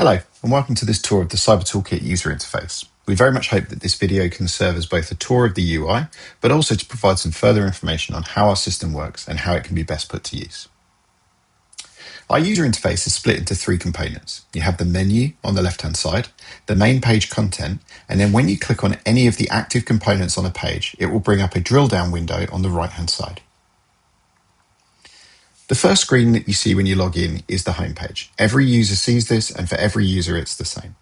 Hello, and welcome to this tour of the Cyber Toolkit user interface. We very much hope that this video can serve as both a tour of the UI, but also to provide some further information on how our system works and how it can be best put to use. Our user interface is split into three components. You have the menu on the left-hand side, the main page content, and then when you click on any of the active components on a page, it will bring up a drill-down window on the right-hand side. The first screen that you see when you log in is the home page. Every user sees this, and for every user, it's the same.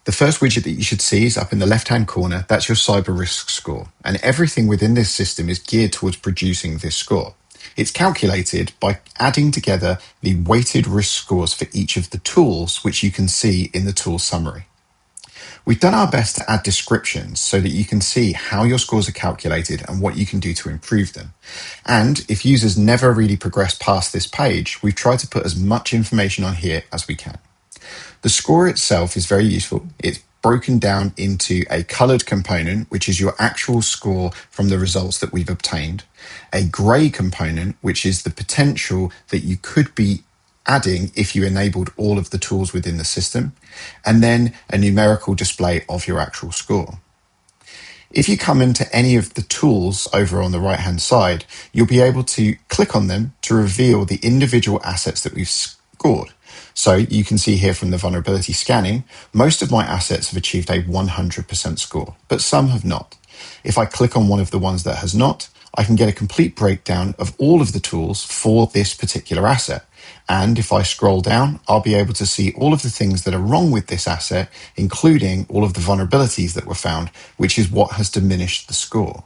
The first widget that you should see is up in the left-hand corner. That's your cyber risk score, and everything within this system is geared towards producing this score. It's calculated by adding together the weighted risk scores for each of the tools, which you can see in the tool summary. We've done our best to add descriptions so that you can see how your scores are calculated and what you can do to improve them. And if users never really progress past this page, we've tried to put as much information on here as we can. The score itself is very useful. It's broken down into a colored component, which is your actual score from the results that we've obtained, a gray component, which is the potential that you could be adding if you enabled all of the tools within the system, and then a numerical display of your actual score. If you come into any of the tools over on the right-hand side, you'll be able to click on them to reveal the individual assets that we've scored. So you can see here from the vulnerability scanning, most of my assets have achieved a 100% score, but some have not. If I click on one of the ones that has not, I can get a complete breakdown of all of the tools for this particular asset. And if I scroll down, I'll be able to see all of the things that are wrong with this asset, including all of the vulnerabilities that were found, which is what has diminished the score.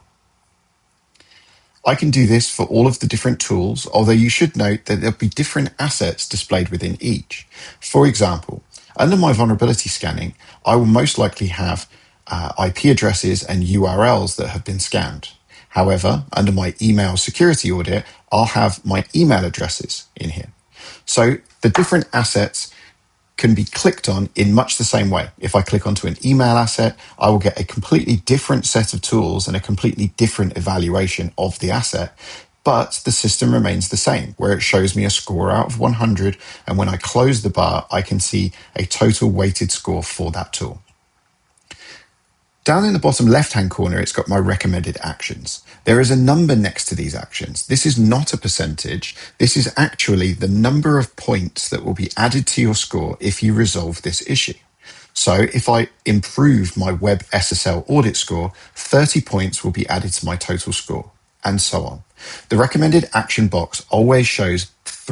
I can do this for all of the different tools, although you should note that there'll be different assets displayed within each. For example, under my vulnerability scanning, I will most likely have IP addresses and URLs that have been scanned. However, under my email security audit, I'll have my email addresses in here. So the different assets can be clicked on in much the same way. If I click onto an email asset, I will get a completely different set of tools and a completely different evaluation of the asset, but the system remains the same, where it shows me a score out of 100, and when I close the bar, I can see a total weighted score for that tool. Down in the bottom left-hand corner, it's got my recommended actions. There is a number next to these actions. This is not a percentage. This is actually the number of points that will be added to your score if you resolve this issue. So if I improve my web SSL audit score, 30 points will be added to my total score, and so on. The recommended action box always shows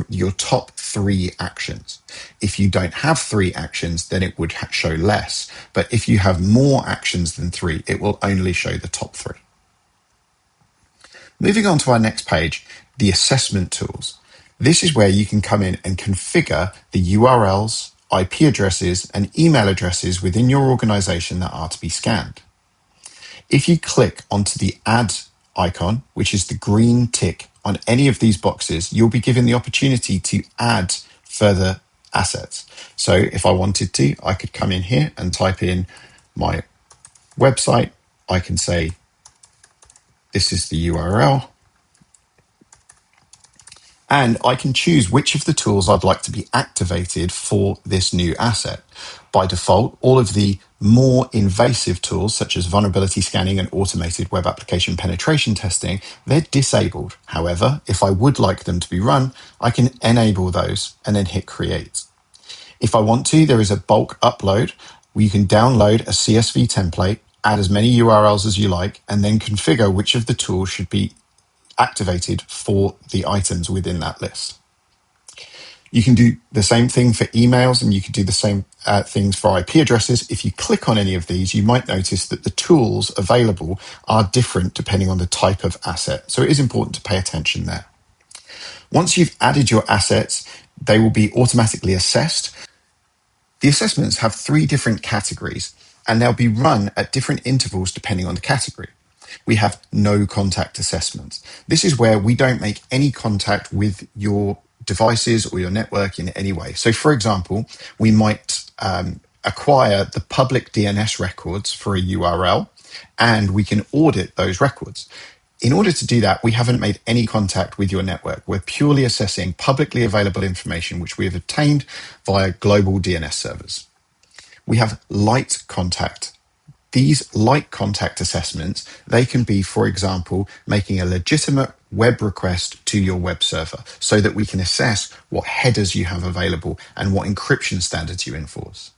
your top 3 actions. If you don't have 3 actions, then it would show less. But if you have more actions than 3, it will only show the top 3. Moving on to our next page, the assessment tools. This is where you can come in and configure the URLs, IP addresses, and email addresses within your organization that are to be scanned. If you click onto the Add icon, which is the green tick on any of these boxes, you'll be given the opportunity to add further assets. So if I wanted to, I could come in here and type in my website. I can say, this is the URL. And I can choose which of the tools I'd like to be activated for this new asset. By default, all of the more invasive tools, such as vulnerability scanning and automated web application penetration testing, they're disabled. However, if I would like them to be run, I can enable those and then hit create. If I want to, there is a bulk upload where you can download a CSV template, add as many URLs as you like, and then configure which of the tools should be activated for the items within that list. You can do the same thing for emails, and you can do the same things for IP addresses. If you click on any of these, you might notice that the tools available are different depending on the type of asset. So it is important to pay attention there. Once you've added your assets, they will be automatically assessed. The assessments have 3 different categories, and they'll be run at different intervals depending on the category. We have no contact assessments. This is where we don't make any contact with your devices or your network in any way. So for example, we might acquire the public DNS records for a URL, and we can audit those records. In order to do that, we haven't made any contact with your network. We're purely assessing publicly available information which we have obtained via global DNS servers. We have light contact. These light contact assessments, they can be, for example, making a legitimate web request to your web server so that we can assess what headers you have available and what encryption standards you enforce.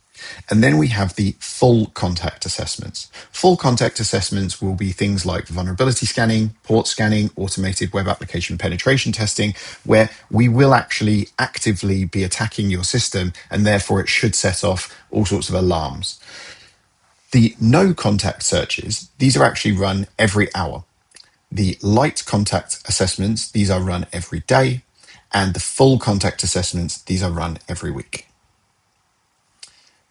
And then we have the full contact assessments. Full contact assessments will be things like vulnerability scanning, port scanning, automated web application penetration testing, where we will actually actively be attacking your system, and therefore it should set off all sorts of alarms. The no contact searches, these are actually run every hour. The light contact assessments, these are run every day. And the full contact assessments, these are run every week.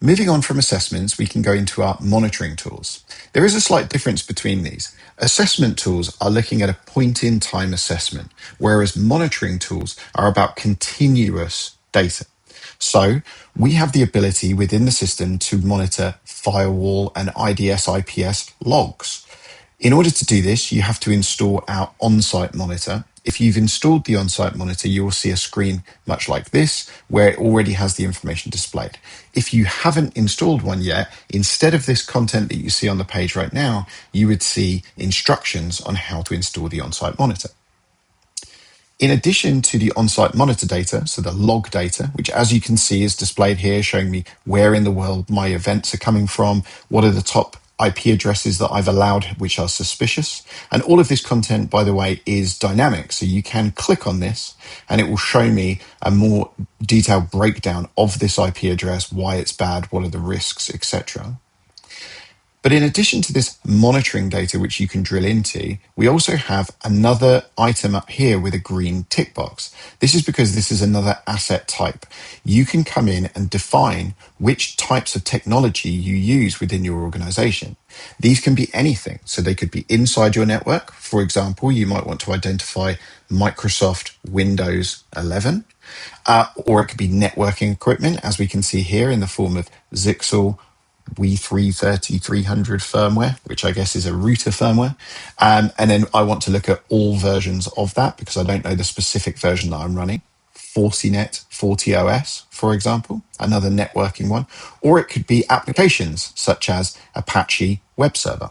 Moving on from assessments, we can go into our monitoring tools. There is a slight difference between these. Assessment tools are looking at a point-in-time assessment, whereas monitoring tools are about continuous data. So we have the ability within the system to monitor firewall and IDS IPS logs. In order to do this, you have to install our on-site monitor. If you've installed the on-site monitor, you will see a screen much like this, where it already has the information displayed. If you haven't installed one yet, instead of this content that you see on the page right now, you would see instructions on how to install the on-site monitor. In addition to the on-site monitor data, so the log data, which as you can see is displayed here, showing me where in the world my events are coming from, what are the top IP addresses that I've allowed which are suspicious. And all of this content, by the way, is dynamic. So you can click on this and it will show me a more detailed breakdown of this IP address, why it's bad, what are the risks, etc. But in addition to this monitoring data, which you can drill into, we also have another item up here with a green tick box. This is because this is another asset type. You can come in and define which types of technology you use within your organization. These can be anything. So they could be inside your network. For example, you might want to identify Microsoft Windows 11, or it could be networking equipment, as we can see here in the form of Zixel W330-300 firmware, which I guess is a router firmware. And then I want to look at all versions of that because I don't know the specific version that I'm running. Fortinet 40OS, for example, another networking one. Or it could be applications such as Apache Web Server.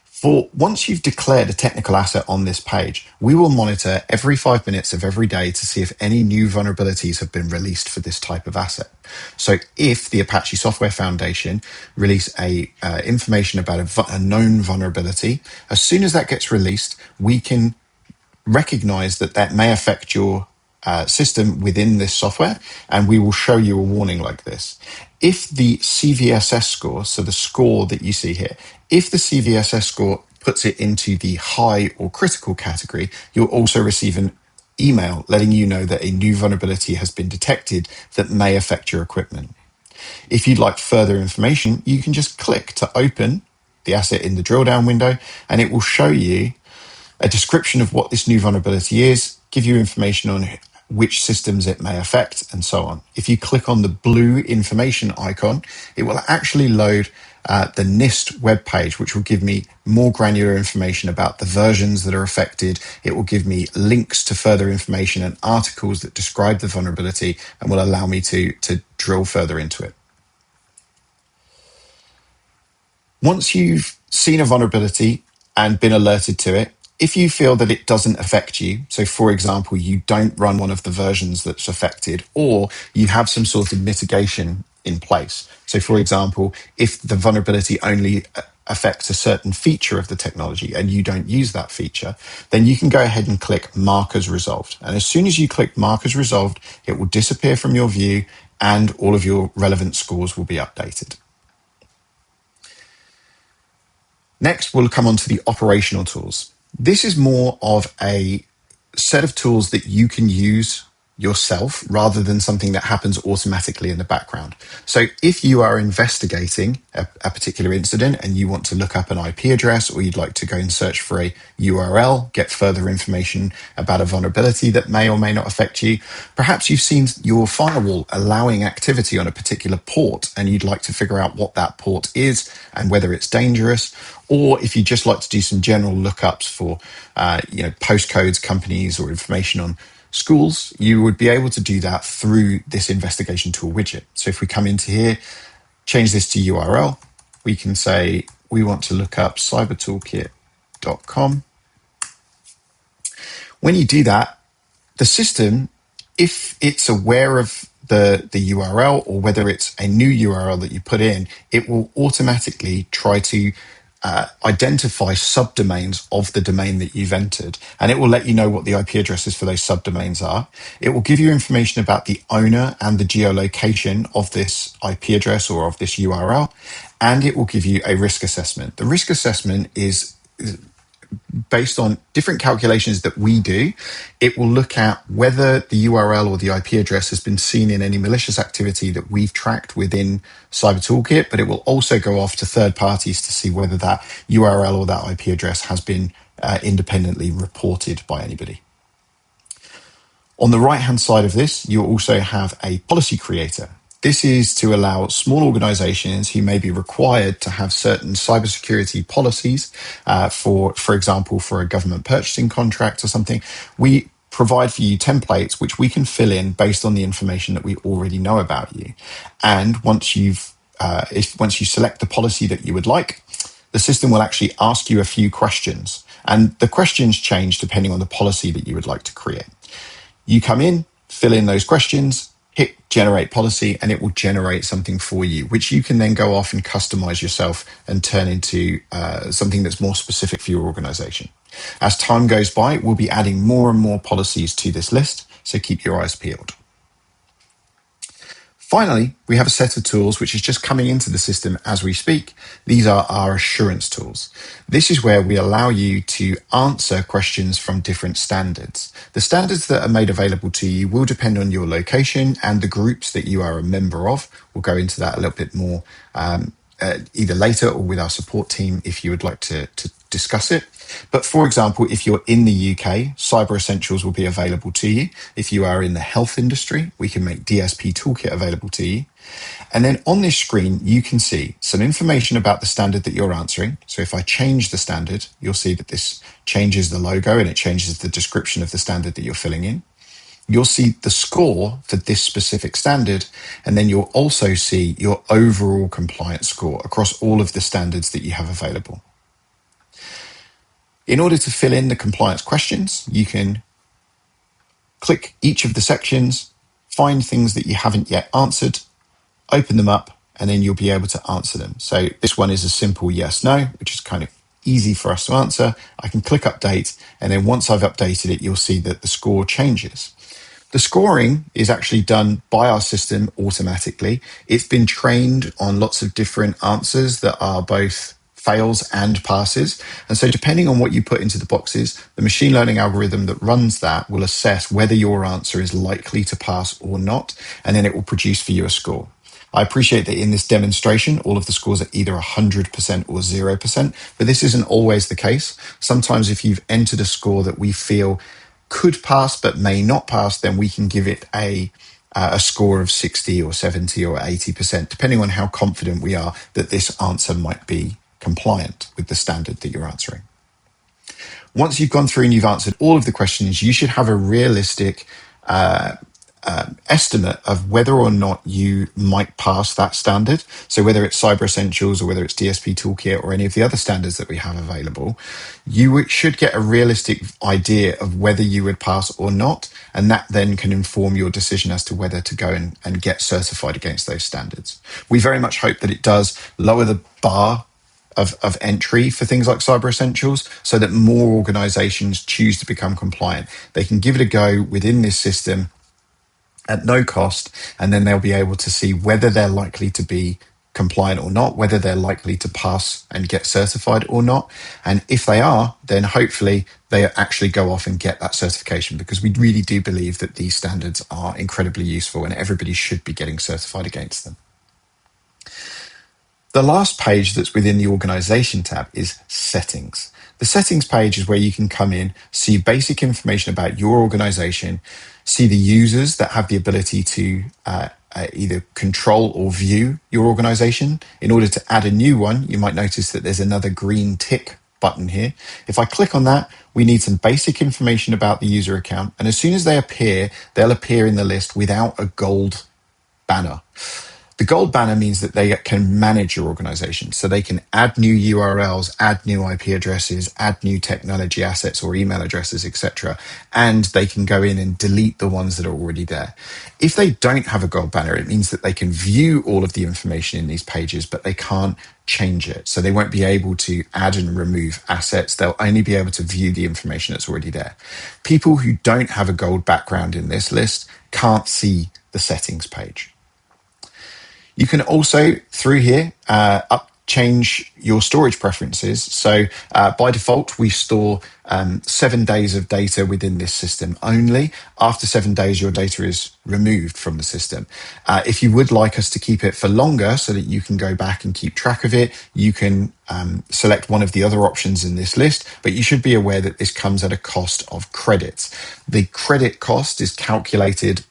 For once you've declared a technical asset on this page, we will monitor every 5 minutes of every day to see if any new vulnerabilities have been released for this type of asset. So if the Apache Software Foundation release information about a known vulnerability, as soon as that gets released, we can recognize that that may affect your system within this software, and we will show you a warning like this. If the CVSS score, so the score that you see here, if the CVSS score puts it into the high or critical category, you'll also receive an email letting you know that a new vulnerability has been detected that may affect your equipment. If you'd like further information, you can just click to open the asset in the drill down window, and it will show you a description of what this new vulnerability is, give you information on which systems it may affect, and so on. If you click on the blue information icon, it will actually load the NIST webpage, which will give me more granular information about the versions that are affected. It will give me links to further information and articles that describe the vulnerability and will allow me to drill further into it. Once you've seen a vulnerability and been alerted to it, if you feel that it doesn't affect you, so for example, you don't run one of the versions that's affected, or you have some sort of mitigation in place. So for example, if the vulnerability only affects a certain feature of the technology and you don't use that feature, then you can go ahead and click Mark as Resolved. And as soon as you click Mark as Resolved, it will disappear from your view and all of your relevant scores will be updated. Next, we'll come on to the operational tools. This is more of a set of tools that you can use yourself rather than something that happens automatically in the background. So if you are investigating a particular incident and you want to look up an IP address, or you'd like to go and search for a URL, get further information about a vulnerability that may or may not affect you, perhaps you've seen your firewall allowing activity on a particular port and you'd like to figure out what that port is and whether it's dangerous. Or if you just like to do some general lookups for postcodes, companies, or information on schools, you would be able to do that through this investigation tool widget. So if we come into here, change this to URL, we can say we want to look up cybertoolkit.com. When you do that, the system, if it's aware of the URL or whether it's a new URL that you put in, it will automatically try to identify subdomains of the domain that you've entered, and it will let you know what the IP addresses for those subdomains are. It will give you information about the owner and the geolocation of this IP address or of this URL, and it will give you a risk assessment. The risk assessment is based on different calculations that we do. It will look at whether the URL or the IP address has been seen in any malicious activity that we've tracked within Cyber Toolkit, but it will also go off to third parties to see whether that URL or that IP address has been independently reported by anybody. On the right-hand side of this, you'll also have a policy creator. This is to allow small organizations who may be required to have certain cybersecurity policies, for example, for a government purchasing contract or something. We provide for you templates which we can fill in based on the information that we already know about you. And once you select the policy that you would like, the system will actually ask you a few questions. And the questions change depending on the policy that you would like to create. You come in, fill in those questions, hit generate policy, and it will generate something for you, which you can then go off and customize yourself and turn into something that's more specific for your organization. As time goes by, we'll be adding more and more policies to this list, so keep your eyes peeled. Finally, we have a set of tools which is just coming into the system as we speak. These are our assurance tools. This is where we allow you to answer questions from different standards. The standards that are made available to you will depend on your location and the groups that you are a member of. We'll go into that a little bit more either later or with our support team if you would like to discuss it. But for example, if you're in the UK, Cyber Essentials will be available to you. If you are in the health industry, we can make DSP Toolkit available to you. And then on this screen, you can see some information about the standard that you're answering. So if I change the standard, you'll see that this changes the logo and it changes the description of the standard that you're filling in. You'll see the score for this specific standard, and then you'll also see your overall compliance score across all of the standards that you have available. In order to fill in the compliance questions, you can click each of the sections, find things that you haven't yet answered, open them up, and then you'll be able to answer them. So this one is a simple yes, no, which is kind of easy for us to answer. I can click update, and then once I've updated it, you'll see that the score changes. The scoring is actually done by our system automatically. It's been trained on lots of different answers that are both fails and passes. And so depending on what you put into the boxes, the machine learning algorithm that runs that will assess whether your answer is likely to pass or not, and then it will produce for you a score. I appreciate that in this demonstration, all of the scores are either 100% or 0%, but this isn't always the case. Sometimes if you've entered a score that we feel could pass but may not pass, then we can give it a score of 60 or 70 or 80%, depending on how confident we are that this answer might be compliant with the standard that you're answering. Once you've gone through and you've answered all of the questions, you should have a realistic estimate of whether or not you might pass that standard. So whether it's Cyber Essentials or whether it's DSP Toolkit or any of the other standards that we have available, you should get a realistic idea of whether you would pass or not. And that then can inform your decision as to whether to go and get certified against those standards. We very much hope that it does lower the bar of entry for things like Cyber Essentials so that more organizations choose to become compliant. They can give it a go within this system at no cost, and then they'll be able to see whether they're likely to be compliant or not, whether they're likely to pass and get certified or not. And if they are, then hopefully they actually go off and get that certification, because we really do believe that these standards are incredibly useful and everybody should be getting certified against them. The last page that's within the organization tab is settings. The settings page is where you can come in, see basic information about your organization, see the users that have the ability to either control or view your organization. In order to add a new one, you might notice that there's another green tick button here. If I click on that, we need some basic information about the user account. And as soon as they appear, they'll appear in the list without a gold banner. The gold banner means that they can manage your organization. So they can add new URLs, add new IP addresses, add new technology assets or email addresses, etc. And they can go in and delete the ones that are already there. If they don't have a gold banner, it means that they can view all of the information in these pages, but they can't change it. So they won't be able to add and remove assets. They'll only be able to view the information that's already there. People who don't have a gold background in this list can't see the settings page. You can also, through here, change your storage preferences. So by default, we store 7 days of data within this system only. After 7 days, your data is removed from the system. If you would like us to keep it for longer so that you can go back and keep track of it, you can select one of the other options in this list, but you should be aware that this comes at a cost of credits. The credit cost is calculated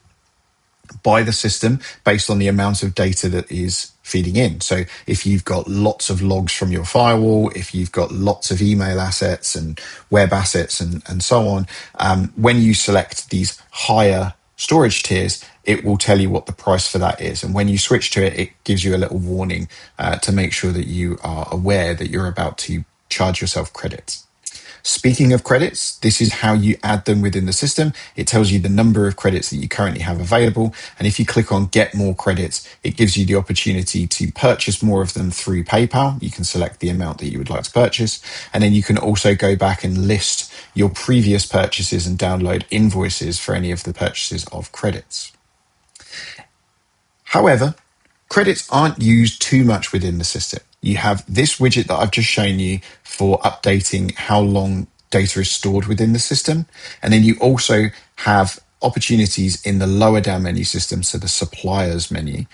by the system based on the amount of data that is feeding in. So if you've got lots of logs from your firewall, if you've got lots of email assets and web assets and so on, when you select these higher storage tiers, it will tell you what the price for that is. And when you switch to it, it gives you a little warning to make sure that you are aware that you're about to charge yourself credits. Speaking of credits, this is how you add them within the system. It tells you the number of credits that you currently have available. And if you click on Get More Credits, it gives you the opportunity to purchase more of them through PayPal. You can select the amount that you would like to purchase. And then you can also go back and list your previous purchases and download invoices for any of the purchases of credits. However, credits aren't used too much within the system. You have this widget that I've just shown you for updating how long data is stored within the system. And then you also have opportunities in the lower down menu system, so the suppliers menu.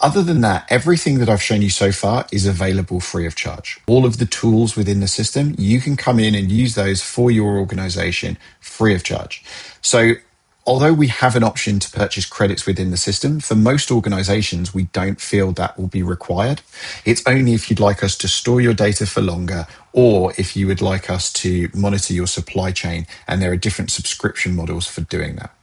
Other than that, everything that I've shown you so far is available free of charge. All of the tools within the system, you can come in and use those for your organization free of charge. So although we have an option to purchase credits within the system, for most organizations, we don't feel that will be required. It's only if you'd like us to store your data for longer, or if you would like us to monitor your supply chain, and there are different subscription models for doing that.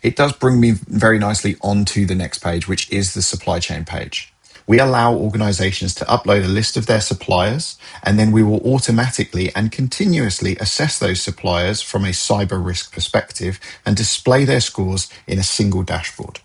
It does bring me very nicely onto the next page, which is the supply chain page. We allow organizations to upload a list of their suppliers, and then we will automatically and continuously assess those suppliers from a cyber risk perspective and display their scores in a single dashboard.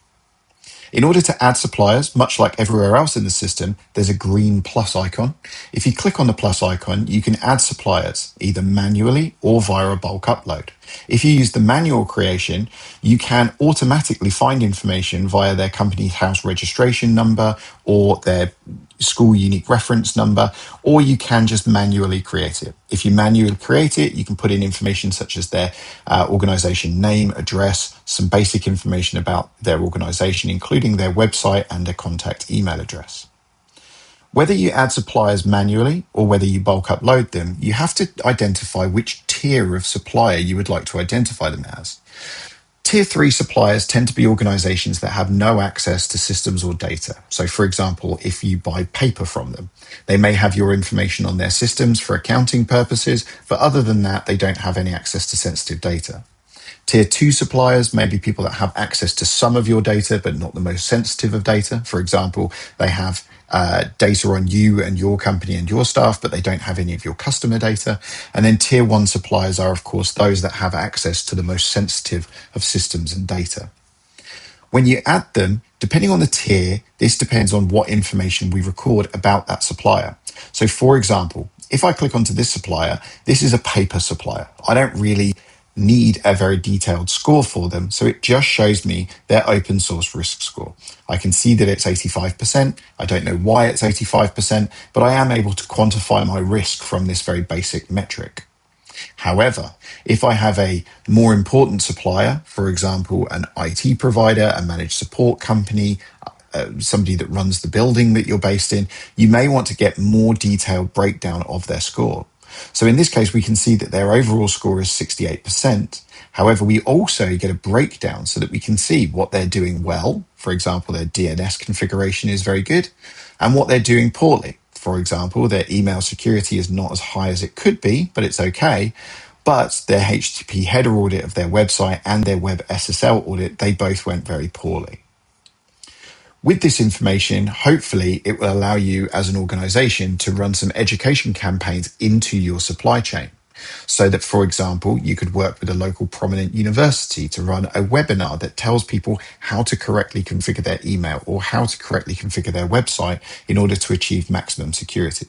In order to add suppliers, much like everywhere else in the system, there's a green plus icon. If you click on the plus icon, you can add suppliers either manually or via a bulk upload. If you use the manual creation, you can automatically find information via their company house registration number or their school unique reference number, or you can just manually create it. If you manually create it, you can put in information such as their organization name, address, some basic information about their organization, including their website and their contact email address. Whether you add suppliers manually or whether you bulk upload them, you have to identify which tier of supplier you would like to identify them as. Tier 3 suppliers tend to be organizations that have no access to systems or data. So for example, if you buy paper from them, they may have your information on their systems for accounting purposes, but other than that, they don't have any access to sensitive data. Tier 2 suppliers may be people that have access to some of your data, but not the most sensitive of data. For example, they have data on you and your company and your staff, but they don't have any of your customer data. And then Tier 1 suppliers are, of course, those that have access to the most sensitive of systems and data. When you add them, depending on the tier, this depends on what information we record about that supplier. So for example, if I click onto this supplier, this is a paper supplier. I don't really need a very detailed score for them. So it just shows me their open source risk score. I can see that it's 85%. I don't know why it's 85%, but I am able to quantify my risk from this very basic metric. However, if I have a more important supplier, for example, an IT provider, a managed support company, somebody that runs the building that you're based in, you may want to get more detailed breakdown of their score. So in this case, we can see that their overall score is 68%. However, we also get a breakdown so that we can see what they're doing well. For example, their DNS configuration is very good, and what they're doing poorly. For example, their email security is not as high as it could be, but it's okay. But their HTTP header audit of their website and their web SSL audit, they both went very poorly. With this information, hopefully it will allow you as an organization to run some education campaigns into your supply chain. So that, for example, you could work with a local prominent university to run a webinar that tells people how to correctly configure their email or how to correctly configure their website in order to achieve maximum security.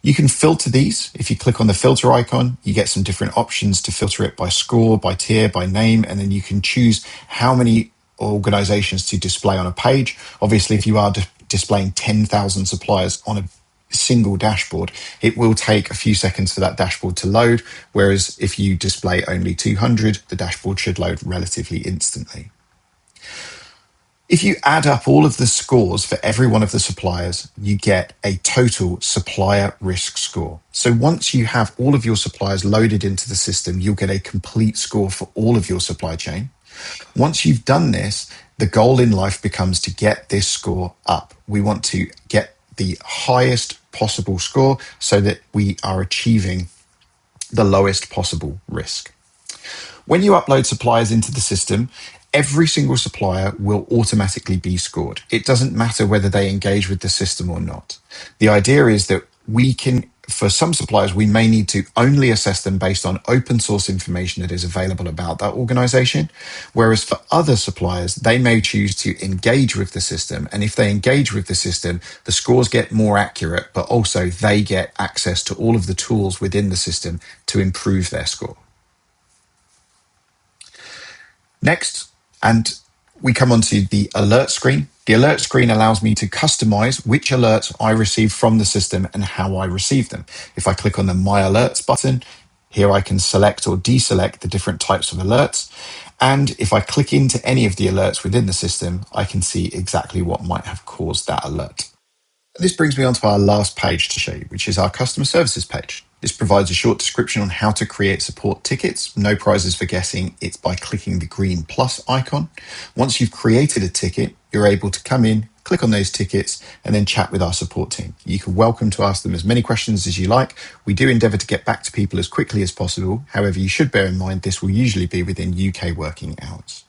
You can filter these. If you click on the filter icon, you get some different options to filter it by score, by tier, by name, and then you can choose how many organizations to display on a page. Obviously, if you are displaying 10,000 suppliers on a single dashboard, it will take a few seconds for that dashboard to load, whereas if you display only 200, the dashboard should load relatively instantly. If you add up all of the scores for every one of the suppliers, you get a total supplier risk score. So once you have all of your suppliers loaded into the system, you'll get a complete score for all of your supply chain. Once you've done this, the goal in life becomes to get this score up. We want to get the highest possible score so that we are achieving the lowest possible risk. When you upload suppliers into the system, every single supplier will automatically be scored. It doesn't matter whether they engage with the system or not. The idea is that we can, for some suppliers, we may need to only assess them based on open source information that is available about that organization. Whereas for other suppliers, they may choose to engage with the system. And if they engage with the system, the scores get more accurate, but also they get access to all of the tools within the system to improve their score. Next, and we come onto the alert screen. The alert screen allows me to customize which alerts I receive from the system and how I receive them. If I click on the My Alerts button, here I can select or deselect the different types of alerts. And if I click into any of the alerts within the system, I can see exactly what might have caused that alert. This brings me on to our last page to show you, which is our customer services page. This provides a short description on how to create support tickets. No prizes for guessing. It's by clicking the green plus icon. Once you've created a ticket, you're able to come in, click on those tickets, and then chat with our support team. You can welcome to ask them as many questions as you like. We do endeavour to get back to people as quickly as possible. However, you should bear in mind this will usually be within UK working hours.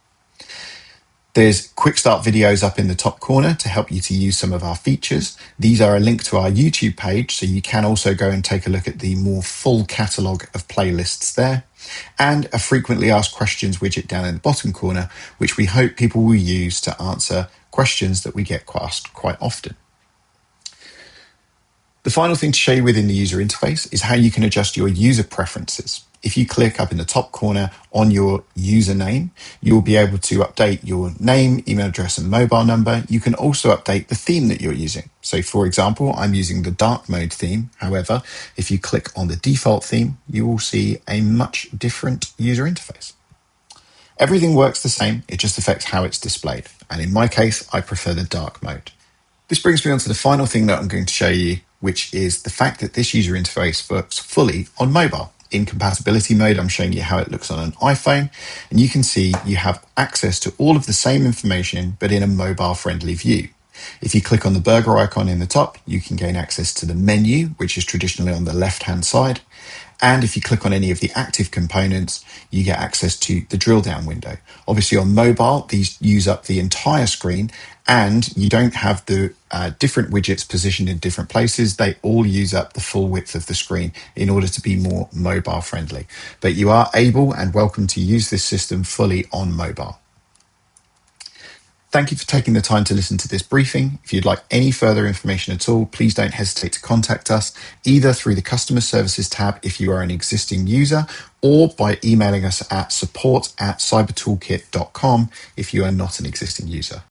There's quick start videos up in the top corner to help you to use some of our features. These are a link to our YouTube page, so you can also go and take a look at the more full catalogue of playlists there. And a frequently asked questions widget down in the bottom corner, which we hope people will use to answer questions that we get asked quite often. The final thing to show you within the user interface is how you can adjust your user preferences. If you click up in the top corner on your username, you'll be able to update your name, email address, and mobile number. You can also update the theme that you're using. So for example, I'm using the dark mode theme. However, if you click on the default theme, you will see a much different user interface. Everything works the same, it just affects how it's displayed. And in my case, I prefer the dark mode. This brings me on to the final thing that I'm going to show you, which is the fact that this user interface works fully on mobile. In compatibility mode, I'm showing you how it looks on an iPhone, and you can see you have access to all of the same information, but in a mobile-friendly view. If you click on the burger icon in the top, you can gain access to the menu, which is traditionally on the left-hand side. And if you click on any of the active components, you get access to the drill down window. Obviously on mobile, these use up the entire screen and you don't have the different widgets positioned in different places. They all use up the full width of the screen in order to be more mobile friendly. But you are able and welcome to use this system fully on mobile. Thank you for taking the time to listen to this briefing. If you'd like any further information at all, please don't hesitate to contact us either through the Customer Services tab if you are an existing user, or by emailing us at support@cybertoolkit.com if you are not an existing user.